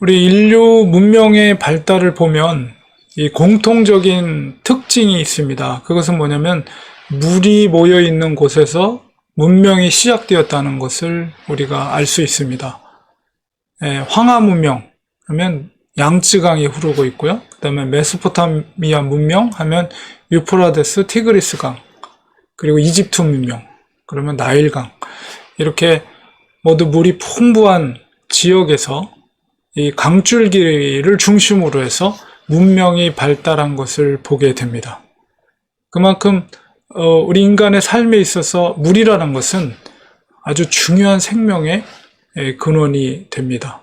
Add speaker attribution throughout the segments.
Speaker 1: 우리 인류 문명의 발달을 보면 이 공통적인 특징이 있습니다. 그것은 뭐냐면 물이 모여 있는 곳에서 문명이 시작되었다는 것을 우리가 알 수 있습니다. 황하 문명 하면 양쯔강이 흐르고 있고요. 그 다음에 메소포타미아 문명 하면 유프라데스, 티그리스 강, 그리고 이집트 문명, 그러면 나일강, 이렇게 모두 물이 풍부한 지역에서 이 강줄기를 중심으로 해서 문명이 발달한 것을 보게 됩니다. 그만큼 우리 인간의 삶에 있어서 물이라는 것은 아주 중요한 생명의 근원이 됩니다.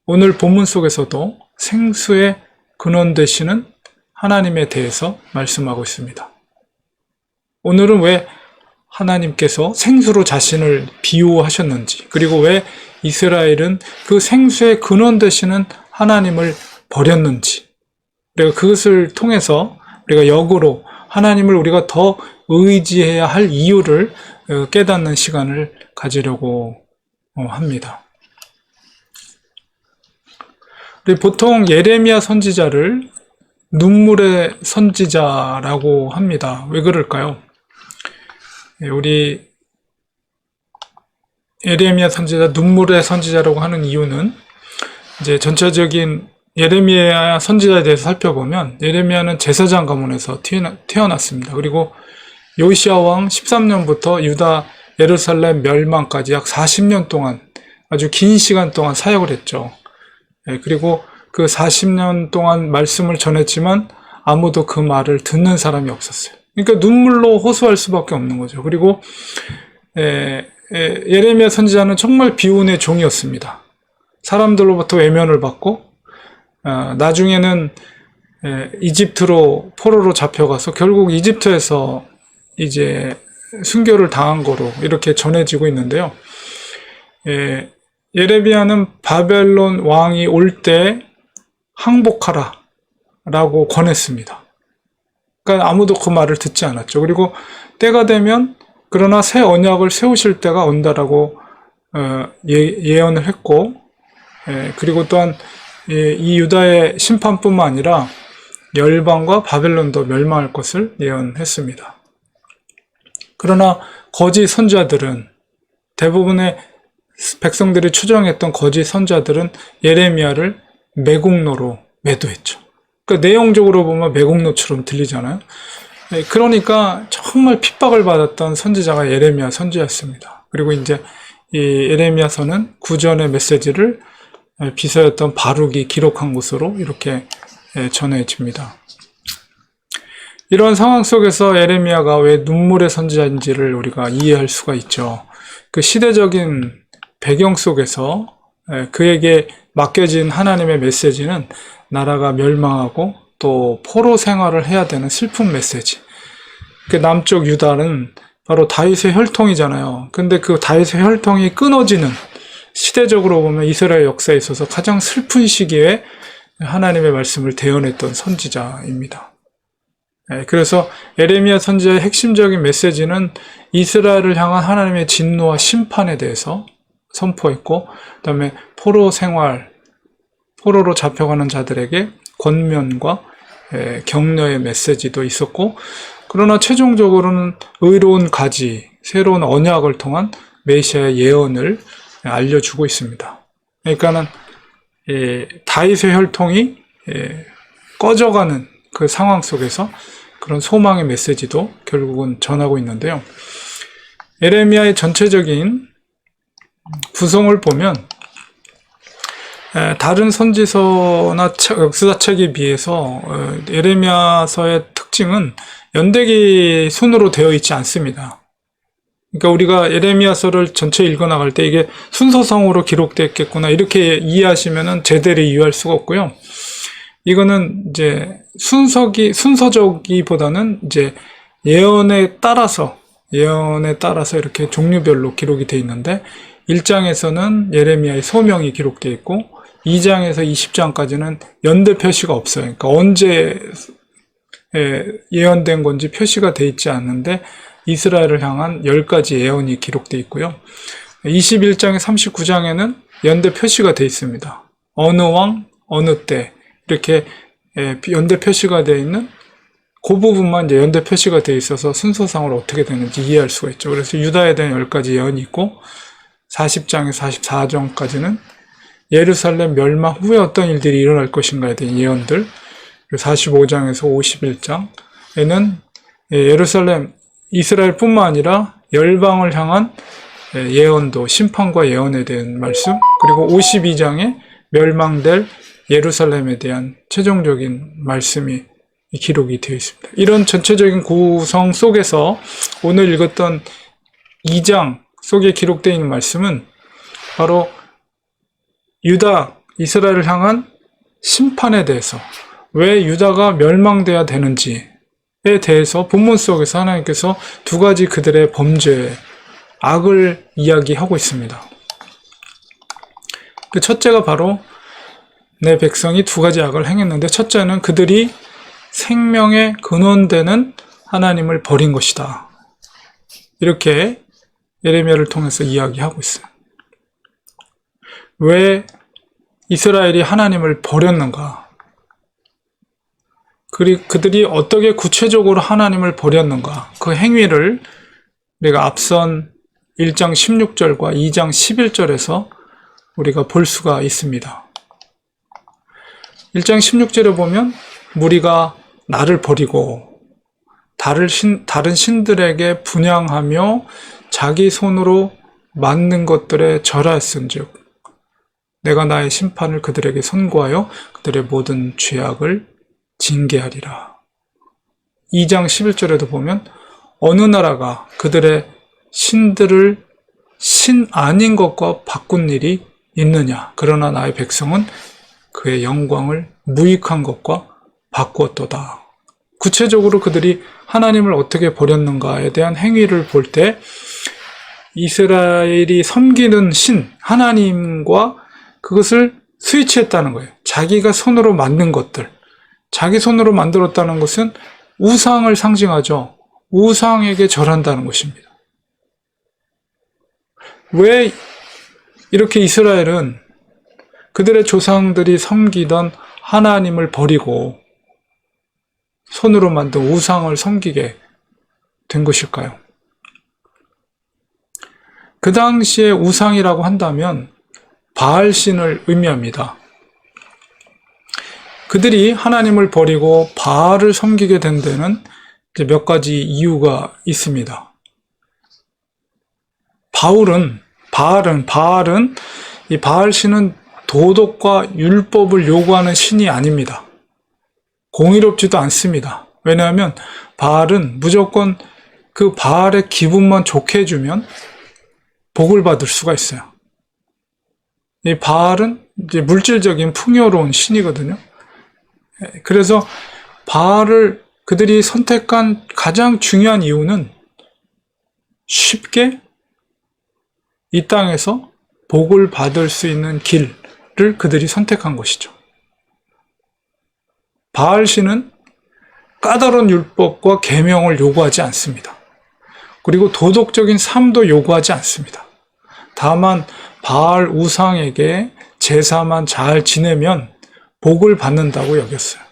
Speaker 1: 오늘 본문 속에서도 생수의 근원 되시는 하나님에 대해서 말씀하고 있습니다. 오늘은 왜 하나님께서 생수로 자신을 비유하셨는지, 그리고 왜 이스라엘은 그 생수의 근원 되시는 하나님을 버렸는지, 우리가 그것을 통해서 우리가 역으로 하나님을 우리가 더 의지해야 할 이유를 깨닫는 시간을 가지려고 합니다. 보통 예레미야 선지자를 눈물의 선지자라고 합니다. 왜 그럴까요? 우리 예레미야 선지자 눈물의 선지자라고 하는 이유는 이제 전체적인 예레미야 선지자에 대해서 살펴보면 예레미야는 제사장 가문에서 태어났습니다. 그리고 요시야 왕 13년부터 유다 예루살렘 멸망까지 약 40년 동안 아주 긴 시간 동안 사역을 했죠. 그리고 그 40년 동안 말씀을 전했지만 아무도 그 말을 듣는 사람이 없었어요. 그러니까 눈물로 호소할 수밖에 없는 거죠. 그리고 예레미야 선지자는 정말 비운의 종이었습니다. 사람들로부터 외면을 받고 나중에는 이집트로 포로로 잡혀가서 결국 이집트에서 이제 순교를 당한 거로 이렇게 전해지고 있는데요. 예레미야는 바벨론 왕이 올 때 항복하라 라고 권했습니다. 그러니까 아무도 그 말을 듣지 않았죠. 그리고 때가 되면 그러나 새 언약을 세우실 때가 온다라고 예언을 했고, 그리고 또한 이 유다의 심판뿐만 아니라 열방과 바벨론도 멸망할 것을 예언했습니다. 그러나 거짓 선지자들은, 대부분의 백성들이 추정했던 거짓 선지자들은 예레미야를 매국노로 매도했죠. 그러니까 내용적으로 보면 매국노처럼 들리잖아요. 그러니까 정말 핍박을 받았던 선지자가 예레미야 선지자였습니다. 그리고 이제 이 예레미야서는 구전의 메시지를 비서였던 바룩이 기록한 것으로 이렇게 전해집니다. 이런 상황 속에서 예레미야가 왜 눈물의 선지자인지를 우리가 이해할 수가 있죠. 그 시대적인 배경 속에서 그에게 맡겨진 하나님의 메시지는 나라가 멸망하고 또 포로 생활을 해야 되는 슬픈 메시지. 그 남쪽 유다는 바로 다윗의 혈통이잖아요. 근데 그 다윗의 혈통이 끊어지는, 시대적으로 보면 이스라엘 역사에 있어서 가장 슬픈 시기에 하나님의 말씀을 대언했던 선지자입니다. 그래서 예레미야 선지자의 핵심적인 메시지는 이스라엘을 향한 하나님의 진노와 심판에 대해서 선포했고, 그 다음에 포로 생활, 포로로 잡혀가는 자들에게 권면과 격려의 메시지도 있었고, 그러나 최종적으로는 의로운 가지, 새로운 언약을 통한 메시아의 예언을 알려주고 있습니다. 그러니까는 다윗의 혈통이 꺼져가는 그 상황 속에서 그런 소망의 메시지도 결국은 전하고 있는데요. 예레미야의 전체적인 구성을 보면 다른 선지서나 역사책에 비해서 예레미야서의 특징은 연대기 순으로 되어 있지 않습니다. 그러니까 우리가 예레미야서를 전체 읽어나갈 때 이게 순서상으로 기록됐겠구나 이렇게 이해하시면은 제대로 이해할 수가 없고요. 이거는 이제 순서적이보다는 이제 예언에 따라서 이렇게 종류별로 기록이 되어 있는데, 1장에서는 예레미야의 소명이 기록되어 있고 2장에서 20장까지는 연대 표시가 없어요. 그러니까 언제 예언된 건지 표시가 되어 있지 않는데 이스라엘을 향한 10가지 예언이 기록되어 있고요. 21장에 39장에는 연대 표시가 되어 있습니다. 어느 왕, 어느 때 이렇게 연대 표시가 되어 있는 그 부분만 이제 연대 표시가 되어 있어서 순서상으로 어떻게 되는지 이해할 수가 있죠. 그래서 유다에 대한 10가지 예언이 있고 40장에서 44장까지는 예루살렘 멸망 후에 어떤 일들이 일어날 것인가에 대한 예언들, 45장에서 51장에는 예루살렘, 이스라엘뿐만 아니라 열방을 향한 예언도, 심판과 예언에 대한 말씀, 그리고 52장에 멸망될 예루살렘에 대한 최종적인 말씀이 기록이 되어 있습니다. 이런 전체적인 구성 속에서 오늘 읽었던 2장 속에 기록되어 있는 말씀은 바로 유다, 이스라엘을 향한 심판에 대해서, 왜 유다가 멸망돼야 되는지에 대해서 본문 속에서 하나님께서 2가지 그들의 범죄, 악을 이야기하고 있습니다. 그 첫째가 바로 내 백성이 2가지 악을 행했는데, 첫째는 그들이 생명의 근원되는 하나님을 버린 것이다. 이렇게 예레미야를 통해서 이야기하고 있어요. 왜 이스라엘이 하나님을 버렸는가? 그리고 그들이 어떻게 구체적으로 하나님을 버렸는가? 그 행위를 우리가 앞선 1장 16절과 2장 11절에서 우리가 볼 수가 있습니다. 1장 16절에 보면 무리가 나를 버리고 다른 신들에게 분향하며 자기 손으로 만든 것들에 절하였은즉 내가 나의 심판을 그들에게 선고하여 그들의 모든 죄악을 징계하리라. 2장 11절에도 보면 어느 나라가 그들의 신들을 신 아닌 것과 바꾼 일이 있느냐. 그러나 나의 백성은 그의 영광을 무익한 것과 바꾸었도다. 구체적으로 그들이 하나님을 어떻게 버렸는가에 대한 행위를 볼 때 이스라엘이 섬기는 신, 하나님과 그것을 스위치했다는 거예요. 자기가 손으로 만든 것들, 자기 손으로 만들었다는 것은 우상을 상징하죠. 우상에게 절한다는 것입니다. 왜 이렇게 이스라엘은 그들의 조상들이 섬기던 하나님을 버리고 손으로 만든 우상을 섬기게 된 것일까요? 그 당시에 우상이라고 한다면 바알신을 의미합니다. 그들이 하나님을 버리고 바알을 섬기게 된 데는 몇 가지 이유가 있습니다. 바알은 이 바알신은 도덕과 율법을 요구하는 신이 아닙니다. 공의롭지도 않습니다. 왜냐하면 바알은 무조건 그 바알의 기분만 좋게 해주면 복을 받을 수가 있어요. 이 바알은 이제 물질적인 풍요로운 신이거든요. 그래서 바알을 그들이 선택한 가장 중요한 이유는 쉽게 이 땅에서 복을 받을 수 있는 길을 그들이 선택한 것이죠. 바알신은 까다로운 율법과 계명을 요구하지 않습니다. 그리고 도덕적인 삶도 요구하지 않습니다. 다만 바알 우상에게 제사만 잘 지내면 복을 받는다고 여겼어요.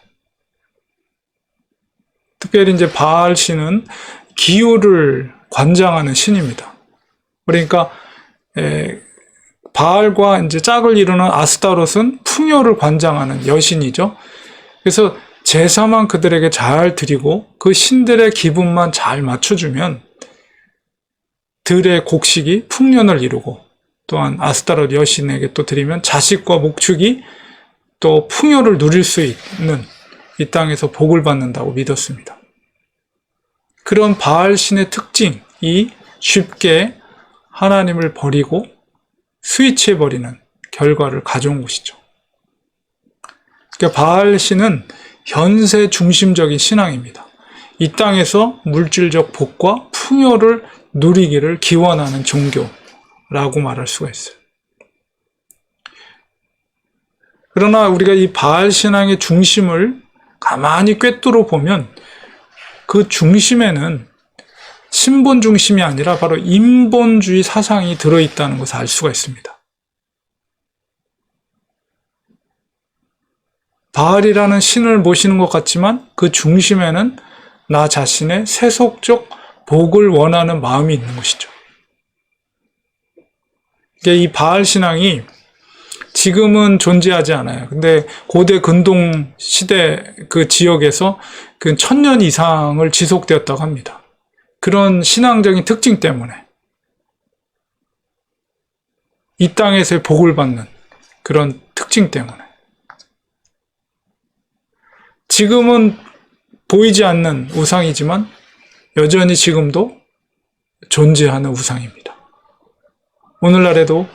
Speaker 1: 특별히 이제 바알 신은 기후를 관장하는 신입니다. 그러니까 바알과 이제 짝을 이루는 아스타롯은 풍요를 관장하는 여신이죠. 그래서 제사만 그들에게 잘 드리고 그 신들의 기분만 잘 맞춰주면 들의 곡식이 풍년을 이루고, 또한 아스타롯 여신에게 또 드리면 자식과 목축이 또 풍요를 누릴 수 있는 이 땅에서 복을 받는다고 믿었습니다. 그런 바알 신의 특징이 쉽게 하나님을 버리고 스위치해버리는 결과를 가져온 것이죠. 그러니까 바알 신은 현세 중심적인 신앙입니다. 이 땅에서 물질적 복과 풍요를 누리기를 기원하는 종교라고 말할 수가 있어요. 그러나 우리가 이 바알 신앙의 중심을 가만히 꿰뚫어 보면 그 중심에는 신본 중심이 아니라 바로 인본주의 사상이 들어있다는 것을 알 수가 있습니다. 바알이라는 신을 모시는 것 같지만 그 중심에는 나 자신의 세속적 복을 원하는 마음이 있는 것이죠. 이 바알 신앙이 지금은 존재하지 않아요. 근데 고대 근동 시대 그 지역에서 그 1000년 이상을 지속되었다고 합니다. 그런 신앙적인 특징 때문에 이 땅에서의 복을 받는 그런 특징 때문에 지금은 보이지 않는 우상이지만 여전히 지금도 존재하는 우상입니다. 오늘날에도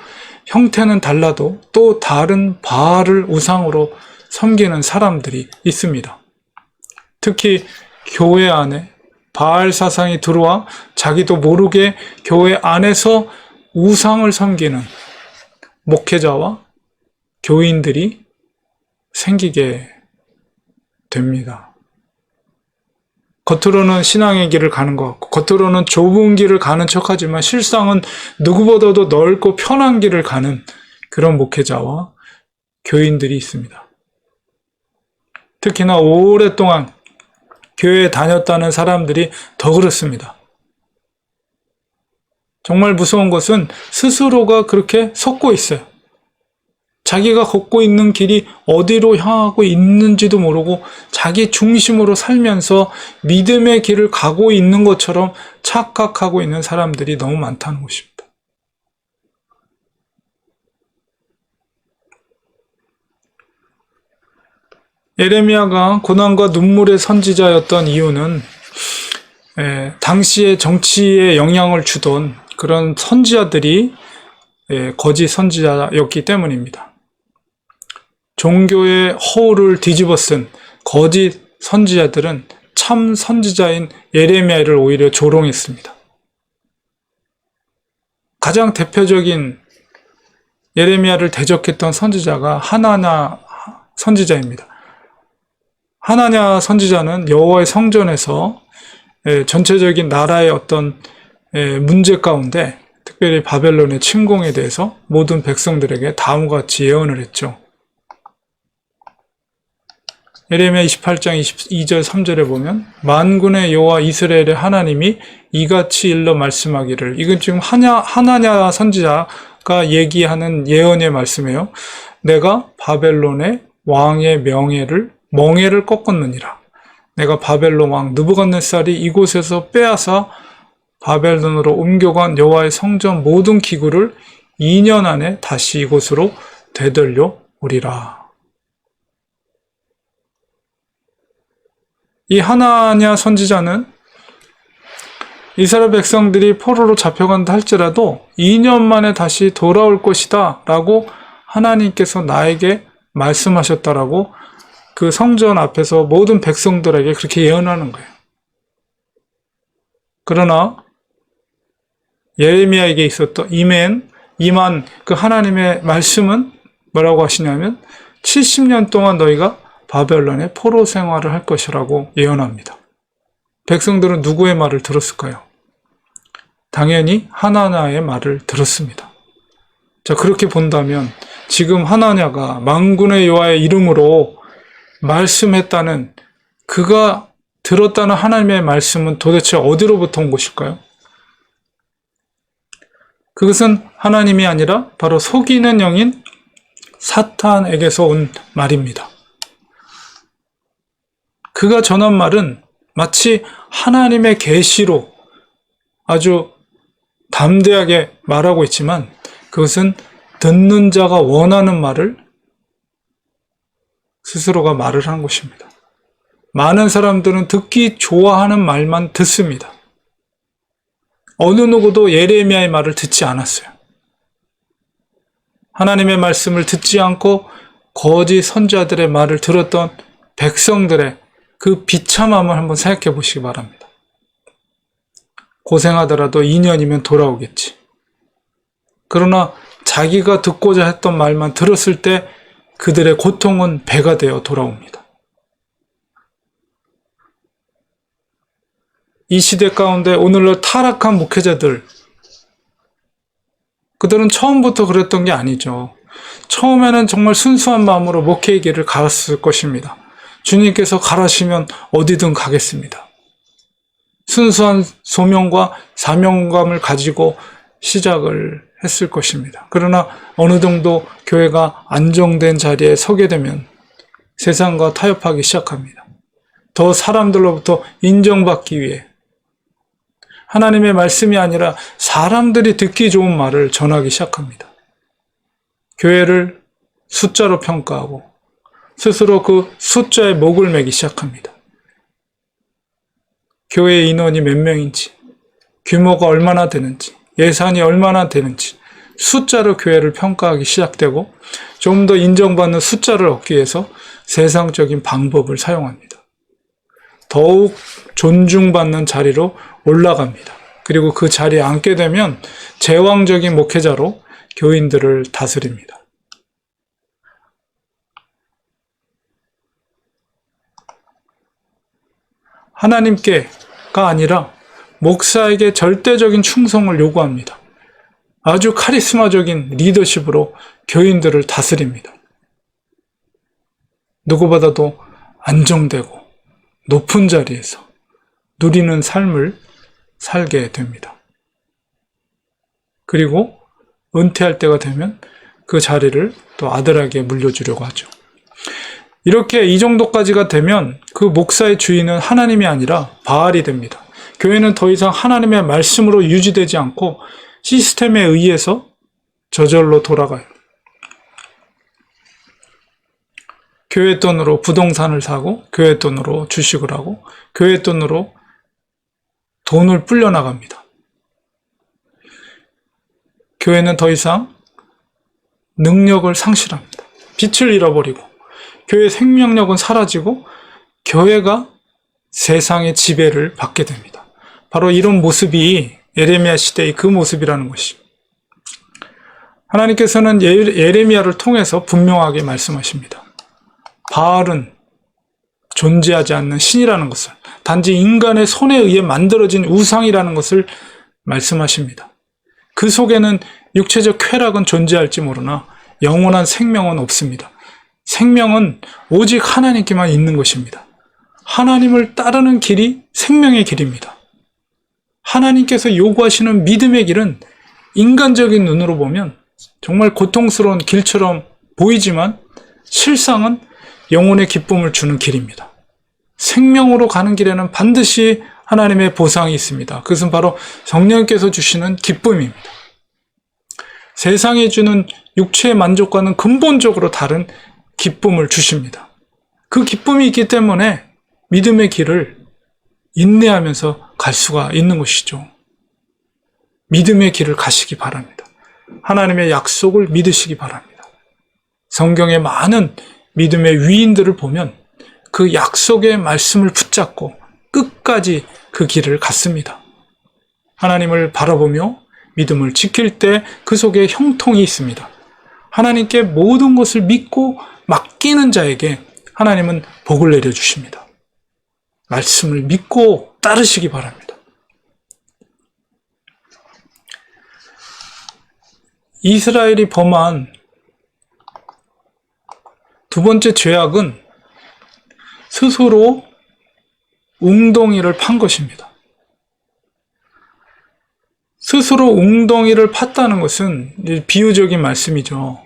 Speaker 1: 형태는 달라도 또 다른 바알을 우상으로 섬기는 사람들이 있습니다. 특히 교회 안에 바알 사상이 들어와 자기도 모르게 교회 안에서 우상을 섬기는 목회자와 교인들이 생기게 됩니다. 겉으로는 신앙의 길을 가는 것 같고 겉으로는 좁은 길을 가는 척하지만 실상은 누구보다도 넓고 편한 길을 가는 그런 목회자와 교인들이 있습니다. 특히나 오랫동안 교회에 다녔다는 사람들이 더 그렇습니다. 정말 무서운 것은 스스로가 그렇게 섰고 있어요. 자기가 걷고 있는 길이 어디로 향하고 있는지도 모르고 자기 중심으로 살면서 믿음의 길을 가고 있는 것처럼 착각하고 있는 사람들이 너무 많다는 것입니다. 예레미야가 고난과 눈물의 선지자였던 이유는 당시의 정치에 영향을 주던 그런 선지자들이 거짓 선지자였기 때문입니다. 종교의 허울을 뒤집어 쓴 거짓 선지자들은 참 선지자인 예레미야를 오히려 조롱했습니다. 가장 대표적인 예레미야를 대적했던 선지자가 하나냐 선지자입니다. 하나냐 선지자는 여호와의 성전에서 전체적인 나라의 어떤 문제 가운데 특별히 바벨론의 침공에 대해서 모든 백성들에게 다음과 같이 예언을 했죠. 예레미야 28장 22절 3절에 보면 만군의 여호와 이스라엘의 하나님이 이같이 일러 말씀하기를, 이건 지금 하나냐 선지자가 얘기하는 예언의 말씀이에요. 내가 바벨론의 왕의 멍에를 꺾었느니라. 내가 바벨론 왕 느부갓네살이 이곳에서 빼앗아 바벨론으로 옮겨간 여호와의 성전 모든 기구를 2년 안에 다시 이곳으로 되돌려 오리라. 이 하나냐 선지자는 이스라엘 백성들이 포로로 잡혀간다 할지라도 2년 만에 다시 돌아올 것이다 라고 하나님께서 나에게 말씀하셨다라고 그 성전 앞에서 모든 백성들에게 그렇게 예언하는 거예요. 그러나 예레미야에게 있었던 임한 그 하나님의 말씀은 뭐라고 하시냐면 70년 동안 너희가 바벨론의 포로 생활을 할 것이라고 예언합니다. 백성들은 누구의 말을 들었을까요? 당연히 하나냐의 말을 들었습니다. 자, 그렇게 본다면 지금 하나냐가 만군의 여호와의 이름으로 말씀했다는, 그가 들었다는 하나님의 말씀은 도대체 어디로부터 온 것일까요? 그것은 하나님이 아니라 바로 속이는 영인 사탄에게서 온 말입니다. 그가 전한 말은 마치 하나님의 계시로 아주 담대하게 말하고 있지만 그것은 듣는 자가 원하는 말을 스스로가 말을 한 것입니다. 많은 사람들은 듣기 좋아하는 말만 듣습니다. 어느 누구도 예레미야의 말을 듣지 않았어요. 하나님의 말씀을 듣지 않고 거짓 선지자들의 말을 들었던 백성들의 그 비참함을 한번 생각해 보시기 바랍니다. 고생하더라도 2년이면 돌아오겠지. 그러나 자기가 듣고자 했던 말만 들었을 때 그들의 고통은 배가 되어 돌아옵니다. 이 시대 가운데 오늘날 타락한 목회자들, 그들은 처음부터 그랬던 게 아니죠. 처음에는 정말 순수한 마음으로 목회의 길을 갔을 것입니다. 주님께서 가라시면 어디든 가겠습니다. 순수한 소명과 사명감을 가지고 시작을 했을 것입니다. 그러나 어느 정도 교회가 안정된 자리에 서게 되면 세상과 타협하기 시작합니다. 더 사람들로부터 인정받기 위해 하나님의 말씀이 아니라 사람들이 듣기 좋은 말을 전하기 시작합니다. 교회를 숫자로 평가하고 스스로 그 숫자에 목을 매기 시작합니다. 교회 인원이 몇 명인지, 규모가 얼마나 되는지, 예산이 얼마나 되는지 숫자로 교회를 평가하기 시작되고 좀 더 인정받는 숫자를 얻기 위해서 세상적인 방법을 사용합니다. 더욱 존중받는 자리로 올라갑니다. 그리고 그 자리에 앉게 되면 제왕적인 목회자로 교인들을 다스립니다. 하나님께가 아니라 목사에게 절대적인 충성을 요구합니다. 아주 카리스마적인 리더십으로 교인들을 다스립니다. 누구보다도 안정되고 높은 자리에서 누리는 삶을 살게 됩니다. 그리고 은퇴할 때가 되면 그 자리를 또 아들에게 물려주려고 하죠. 이렇게 이 정도까지가 되면 그 목사의 주인은 하나님이 아니라 바알이 됩니다. 교회는 더 이상 하나님의 말씀으로 유지되지 않고 시스템에 의해서 저절로 돌아가요. 교회 돈으로 부동산을 사고 교회 돈으로 주식을 하고 교회 돈으로 돈을 불려나갑니다. 교회는 더 이상 능력을 상실합니다. 빛을 잃어버리고 교회의 생명력은 사라지고 교회가 세상의 지배를 받게 됩니다. 바로 이런 모습이 예레미야 시대의 그 모습이라는 것이. 하나님께서는 예레미야를 통해서 분명하게 말씀하십니다. 바알은 존재하지 않는 신이라는 것을, 단지 인간의 손에 의해 만들어진 우상이라는 것을 말씀하십니다. 그 속에는 육체적 쾌락은 존재할지 모르나 영원한 생명은 없습니다. 생명은 오직 하나님께만 있는 것입니다. 하나님을 따르는 길이 생명의 길입니다. 하나님께서 요구하시는 믿음의 길은 인간적인 눈으로 보면 정말 고통스러운 길처럼 보이지만 실상은 영혼의 기쁨을 주는 길입니다. 생명으로 가는 길에는 반드시 하나님의 보상이 있습니다. 그것은 바로 성령께서 주시는 기쁨입니다. 세상이 주는 육체의 만족과는 근본적으로 다른 기쁨을 주십니다. 그 기쁨이 있기 때문에 믿음의 길을 인내하면서 갈 수가 있는 것이죠. 믿음의 길을 가시기 바랍니다. 하나님의 약속을 믿으시기 바랍니다. 성경의 많은 믿음의 위인들을 보면 그 약속의 말씀을 붙잡고 끝까지 그 길을 갔습니다. 하나님을 바라보며 믿음을 지킬 때 그 속에 형통이 있습니다. 하나님께 모든 것을 믿고 맡기는 자에게 하나님은 복을 내려주십니다. 말씀을 믿고 따르시기 바랍니다. 이스라엘이 범한 두 번째 죄악은 스스로 웅덩이를 판 것입니다. 스스로 웅덩이를 팠다는 것은 비유적인 말씀이죠.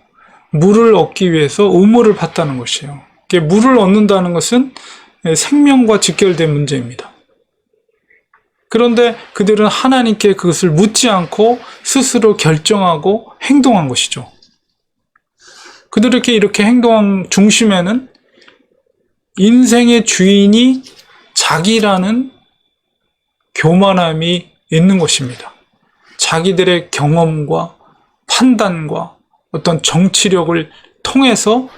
Speaker 1: 물을 얻기 위해서 우물을 팠다는 것이에요. 물을 얻는다는 것은 생명과 직결된 문제입니다. 그런데 그들은 하나님께 그것을 묻지 않고 스스로 결정하고 행동한 것이죠. 그들에게 이렇게 행동한 중심에는 인생의 주인이 자기라는 교만함이 있는 것입니다. 자기들의 경험과 판단과 어떤 정치력을 통해서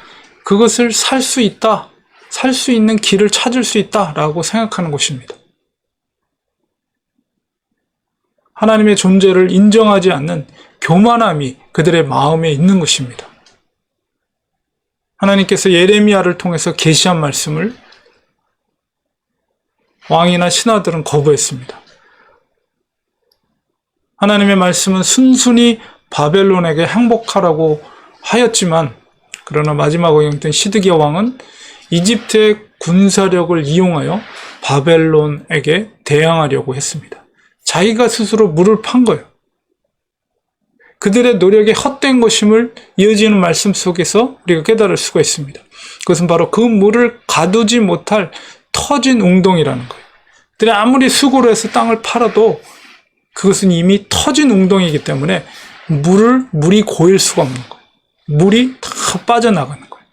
Speaker 1: 그것을 살 수 있다, 살 수 있는 길을 찾을 수 있다라고 생각하는 것입니다. 하나님의 존재를 인정하지 않는 교만함이 그들의 마음에 있는 것입니다. 하나님께서 예레미야를 통해서 계시한 말씀을 왕이나 신하들은 거부했습니다. 하나님의 말씀은 순순히 바벨론에게 항복하라고 하였지만, 그러나 마지막 왕이었던 시드기야 왕은 이집트의 군사력을 이용하여 바벨론에게 대항하려고 했습니다. 자기가 스스로 물을 판 거예요. 그들의 노력이 헛된 것임을 이어지는 말씀 속에서 우리가 깨달을 수가 있습니다. 그것은 바로 그 물을 가두지 못할 터진 웅덩이라는 거예요. 그들이 아무리 수고를 해서 땅을 팔아도 그것은 이미 터진 웅덩이이기 때문에 물이 고일 수가 없는 거예요. 물이 다 빠져나가는 거예요.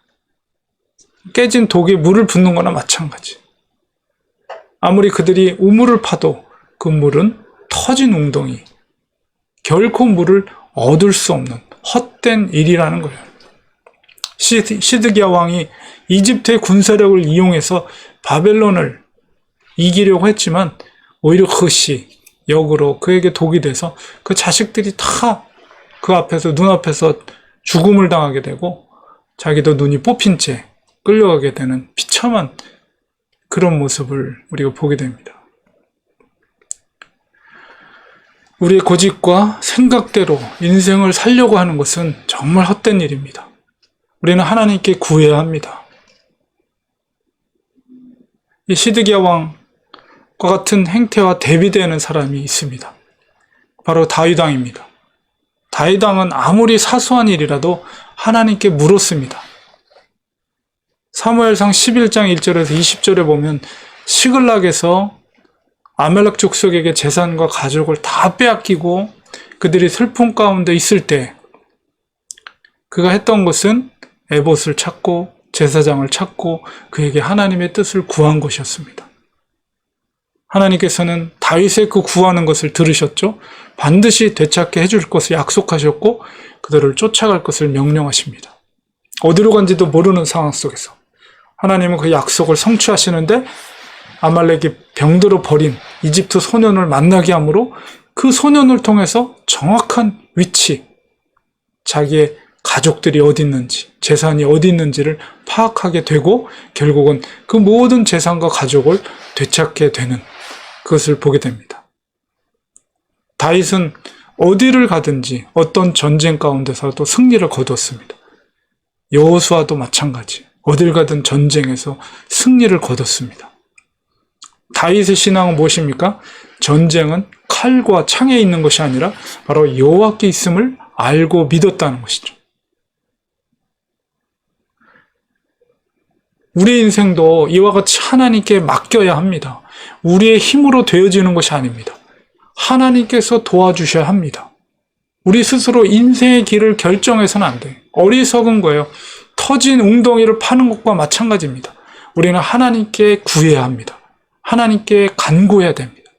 Speaker 1: 깨진 독에 물을 붓는 거나 마찬가지. 아무리 그들이 우물을 파도 그 물은 터진 웅덩이, 결코 물을 얻을 수 없는 헛된 일이라는 거예요. 시드기야 왕이 이집트의 군사력을 이용해서 바벨론을 이기려고 했지만 오히려 그것이 역으로 그에게 독이 돼서 그 자식들이 다 그 앞에서 눈앞에서 죽음을 당하게 되고 자기도 눈이 뽑힌 채 끌려가게 되는 비참한 그런 모습을 우리가 보게 됩니다. 우리의 고집과 생각대로 인생을 살려고 하는 것은 정말 헛된 일입니다. 우리는 하나님께 구해야 합니다. 이 시드기야 왕과 같은 행태와 대비되는 사람이 있습니다. 바로 다윗 왕입니다. 다윗 왕은 아무리 사소한 일이라도 하나님께 물었습니다. 사무엘상 11장 1절에서 20절에 보면 시글락에서 아멜렉 족속에게 재산과 가족을 다 빼앗기고 그들이 슬픔 가운데 있을 때 그가 했던 것은 에봇을 찾고 제사장을 찾고 그에게 하나님의 뜻을 구한 것이었습니다. 하나님께서는 다윗의 그 구하는 것을 들으셨죠. 반드시 되찾게 해줄 것을 약속하셨고 그들을 쫓아갈 것을 명령하십니다. 어디로 간지도 모르는 상황 속에서 하나님은 그 약속을 성취하시는데 아말렉이 병들어 버린 이집트 소년을 만나게 함으로 그 소년을 통해서 정확한 위치, 자기의 가족들이 어디 있는지, 재산이 어디 있는지를 파악하게 되고 결국은 그 모든 재산과 가족을 되찾게 되는 그것을 보게 됩니다. 다윗은 어디를 가든지 어떤 전쟁 가운데서도 승리를 거뒀습니다. 여호수아도 마찬가지. 어딜 가든 전쟁에서 승리를 거뒀습니다. 다윗의 신앙은 무엇입니까? 전쟁은 칼과 창에 있는 것이 아니라 바로 여호와께 있음을 알고 믿었다는 것이죠. 우리 인생도 이와 같이 하나님께 맡겨야 합니다. 우리의 힘으로 되어지는 것이 아닙니다. 하나님께서 도와주셔야 합니다. 우리 스스로 인생의 길을 결정해서는 안 돼요. 어리석은 거예요. 터진 웅덩이를 파는 것과 마찬가지입니다. 우리는 하나님께 구해야 합니다. 하나님께 간구해야 됩니다.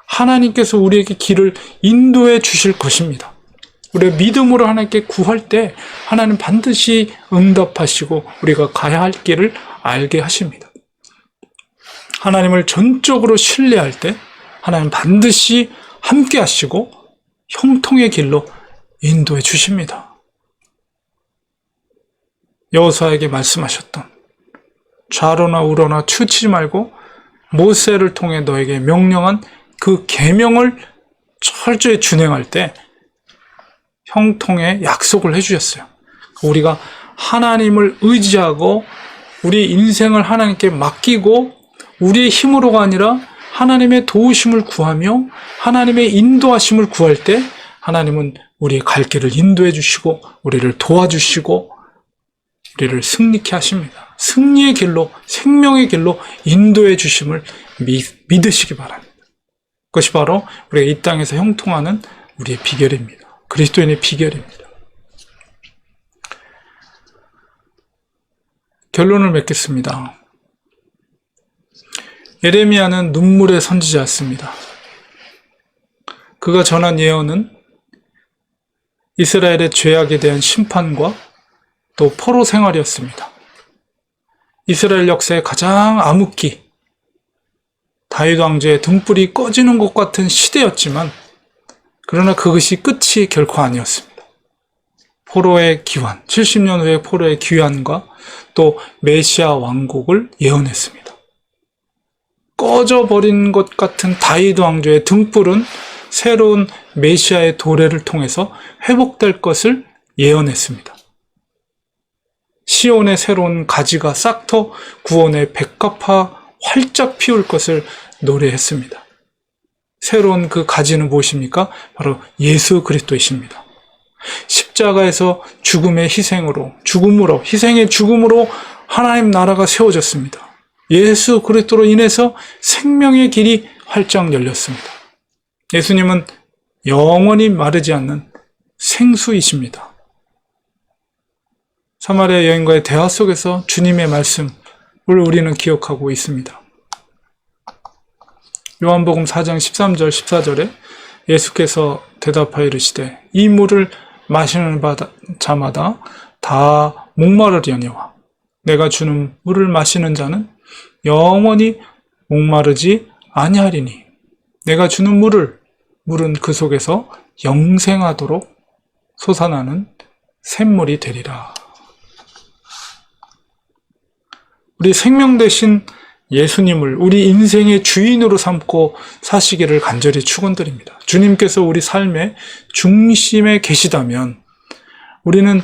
Speaker 1: 하나님께서 우리에게 길을 인도해 주실 것입니다. 우리가 믿음으로 하나님께 구할 때 하나님 반드시 응답하시고 우리가 가야 할 길을 알게 하십니다. 하나님을 전적으로 신뢰할 때 하나님 반드시 함께 하시고 형통의 길로 인도해 주십니다. 여호수아에게 말씀하셨던 좌로나 우로나 치우치지 말고 모세를 통해 너에게 명령한 그 계명을 철저히 준행할 때 형통의 약속을 해주셨어요. 우리가 하나님을 의지하고 우리 인생을 하나님께 맡기고 우리의 힘으로가 아니라 하나님의 도우심을 구하며 하나님의 인도하심을 구할 때 하나님은 우리의 갈 길을 인도해 주시고 우리를 도와주시고 우리를 승리케 하십니다. 승리의 길로 생명의 길로 인도해 주심을 믿으시기 바랍니다. 그것이 바로 우리가 이 땅에서 형통하는 우리의 비결입니다. 그리스도인의 비결입니다. 결론을 맺겠습니다. 예레미야는 눈물의 선지자였습니다. 그가 전한 예언은 이스라엘의 죄악에 대한 심판과 또 포로 생활이었습니다. 이스라엘 역사의 가장 암흑기, 다윗 왕조의 등불이 꺼지는 것 같은 시대였지만 그러나 그것이 끝이 결코 아니었습니다. 포로의 귀환, 70년 후의 포로의 귀환과 또 메시아 왕국을 예언했습니다. 꺼져버린 것 같은 다윗 왕조의 등불은 새로운 메시아의 도래를 통해서 회복될 것을 예언했습니다. 시온의 새로운 가지가 싹터 구원의 백합화 활짝 피울 것을 노래했습니다. 새로운 그 가지는 무엇입니까? 바로 예수 그리스도이십니다. 십자가에서 죽음의 희생의 죽음으로 하나님 나라가 세워졌습니다. 예수 그리스도로 인해서 생명의 길이 활짝 열렸습니다. 예수님은 영원히 마르지 않는 생수이십니다. 사마리아 여인과의 대화 속에서 주님의 말씀을 우리는 기억하고 있습니다. 요한복음 4장 13절 14절에 예수께서 대답하여 이르시되 이 물을 마시는 자마다 다 목마르려니와 내가 주는 물을 마시는 자는 영원히 목마르지 아니하리니 내가 주는 물은 그 속에서 영생하도록 솟아나는 샘물이 되리라. 우리 생명 되신 예수님을 우리 인생의 주인으로 삼고 사시기를 간절히 축원드립니다. 주님께서 우리 삶의 중심에 계시다면 우리는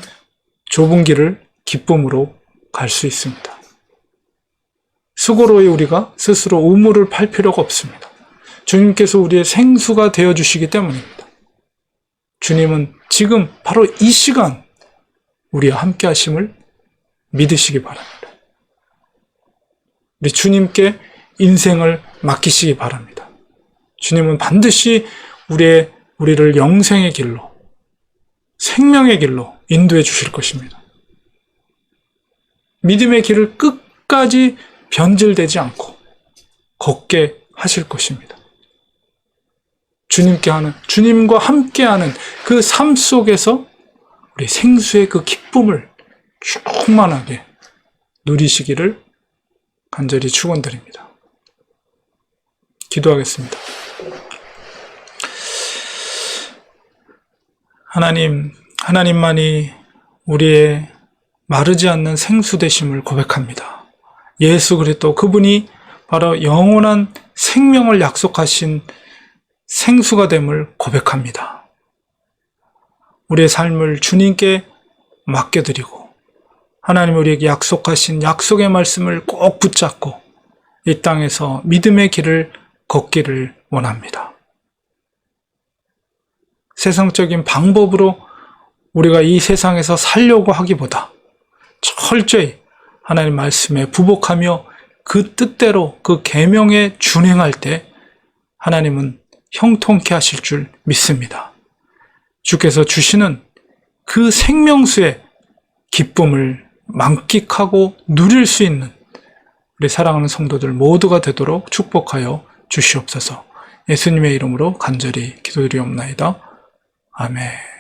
Speaker 1: 좁은 길을 기쁨으로 갈 수 있습니다. 수고로이 우리가 스스로 우물을 팔 필요가 없습니다. 주님께서 우리의 생수가 되어주시기 때문입니다. 주님은 지금 바로 이 시간 우리와 함께 하심을 믿으시기 바랍니다. 우리 주님께 인생을 맡기시기 바랍니다. 주님은 반드시 우리를 영생의 길로, 생명의 길로 인도해 주실 것입니다. 믿음의 길을 끝까지 변질되지 않고 걷게 하실 것입니다. 주님과 함께하는 그 삶 속에서 우리 생수의 그 기쁨을 충만하게 누리시기를 간절히 축원드립니다. 기도하겠습니다. 하나님만이 우리의 마르지 않는 생수 되심을 고백합니다. 예수 그리스도 그분이 바로 영원한 생명을 약속하신 생수가 됨을 고백합니다. 우리의 삶을 주님께 맡겨드리고 하나님 우리에게 약속하신 약속의 말씀을 꼭 붙잡고 이 땅에서 믿음의 길을 걷기를 원합니다. 세상적인 방법으로 우리가 이 세상에서 살려고 하기보다 철저히 하나님 말씀에 부복하며 그 뜻대로 그 계명에 준행할 때 하나님은 형통케 하실 줄 믿습니다. 주께서 주시는 그 생명수의 기쁨을 만끽하고 누릴 수 있는 우리 사랑하는 성도들 모두가 되도록 축복하여 주시옵소서. 예수님의 이름으로 간절히 기도드리옵나이다. 아멘.